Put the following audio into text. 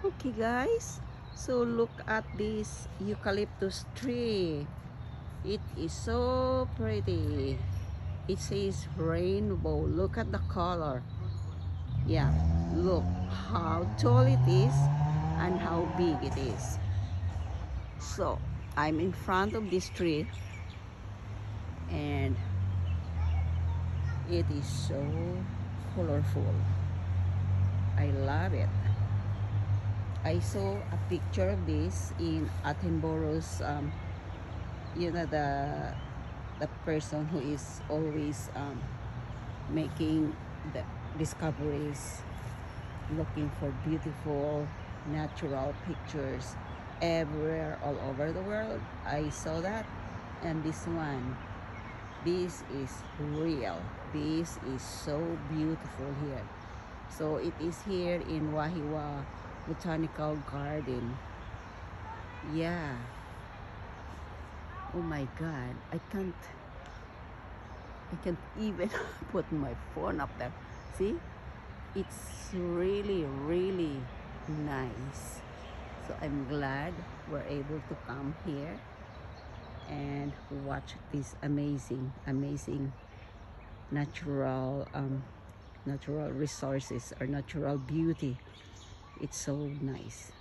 Okay guys, so look at this eucalyptus tree. It is so pretty. It says rainbow. Look at the color. Yeah, look how tall it is and how big it is. So I'm in front of this tree and it is so colorful. I love it. I saw a picture of this in Attenborough's the person who is always making the discoveries, looking for beautiful natural pictures everywhere all over the world. I saw that, and this is real. This is so beautiful here. So it is here in Wahiwa Botanical Garden. Yeah. Oh my god, I can't even put my phone up there. See, it's really nice. So I'm glad we're able to come here and watch this amazing natural resources or natural beauty. It's so nice.